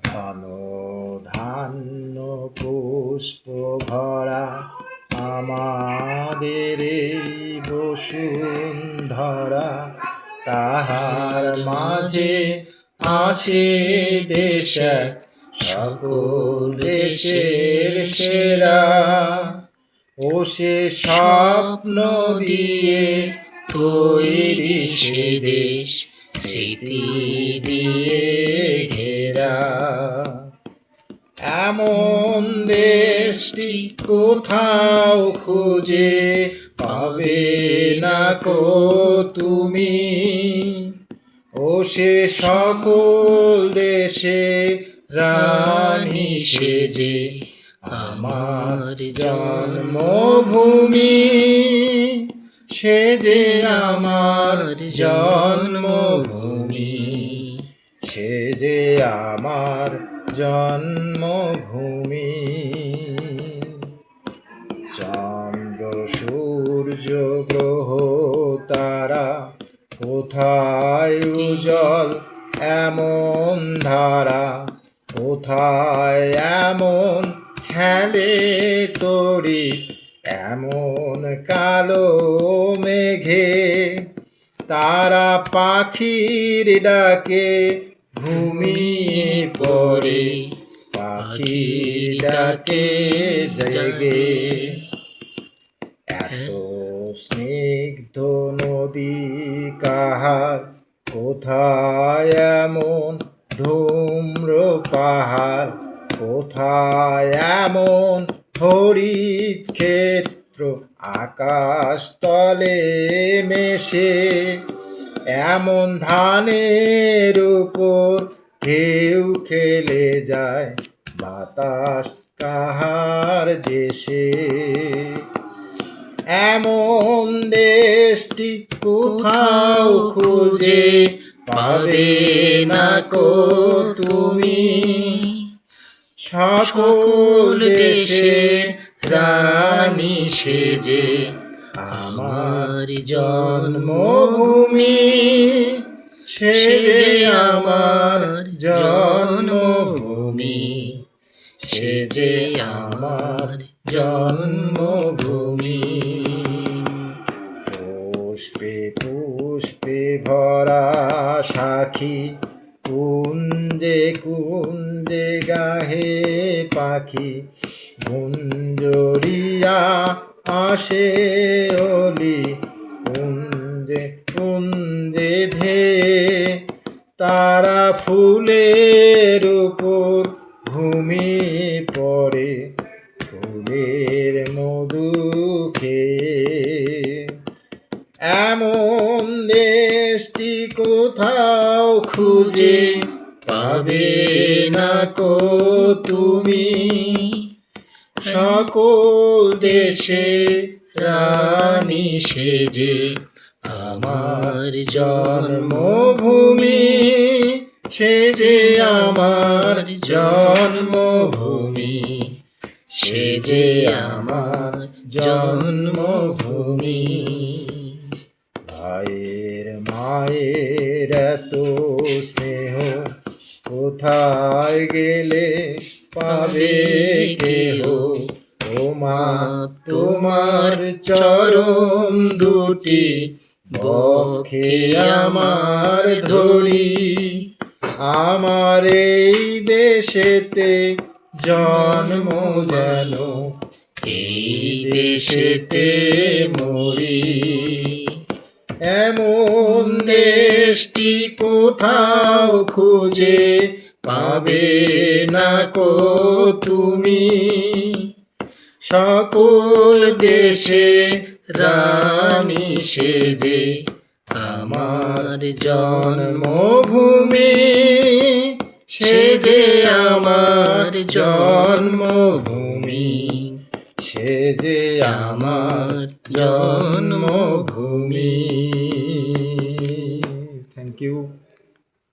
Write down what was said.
ঘন ধান্য পুষ্প ভরা আমাদের এই বসুন্ধরা, তাহার মাঝে আছে দেশ এক, সকল দেশের সেরা। ও সে স্বপ্ন দিয়ে তৈরি সে দেশ, স্মৃতি দিয়ে ঘেরা। এমন দেশটি কোথাও খুঁজে পাবে না কো তুমি। ও সে সকল দেশে রানী সেজে আমার জন্মভূমি, সে যে আমার জন্মভূমি, সে যে আমার জন্মভূমি। চন্দ্র সূর্য গ্রহ তারা কোথায় উজ্জ্বল এমন ধারা, কোথায় এমন খেলে তরি এমন কালো মেঘে। তারা পাখির ডাকে ঘুমিয়ে পড়ে, পাখির ডাকে জেগে। এত স্নিগ্ধ নদী কাহার, কোথায় এমন ধূম্র পাহাড়, কোথায় এমন হরিত ক্ষেত্র আকাশ তলে মেশে। এমন ধানের উপর ঢেউ খেলে যায়, বাতাস কাহার দেশে। এমন দেশটি কোথাও খুঁজে পাবে না কো তুমি। সকল দেশে রানী সেজে আমার জন্মভূমি, সে যে আমার জন্মভূমি, সে যে আমার জন্মভূমি। পুষ্পে পুষ্পে ভরা সাখী, কুঞ্জে কুঞ্জে গাহে পাখি। গুঞ্জরিয়া আসে অলি, কুঞ্জে কুঞ্জে ধে। তারা ফুলের উপর ঘুমিয়ে পড়ে, ফুলের মধু খেয়ে। এমন দেশটি কোথাও খুঁজে পাবে না কো তুমি। সকল দেশে রানী সেজে আমার জন্মভূমি, সে যে আমার জন্মভূমি, সে যে আমার জন্মভূমি। ভাইয়ের মায়ের এত স্নেহ কোথায় গেলে পাবে কেহ। ও মা তোমার চরণ দুটি বক্ষে আমার ধরি। আমার এই দেশেতে জন্ম যেন এই দেশেতে মরি। এমন দেশটি কোথাও খুঁজে পাবে না কো তুমি। সকল দেশে রানী সেজে আমার জন্মভূমি, সে যে আমার জন্মভূমি, সে যে আমার জন্মভূমি। Thank you.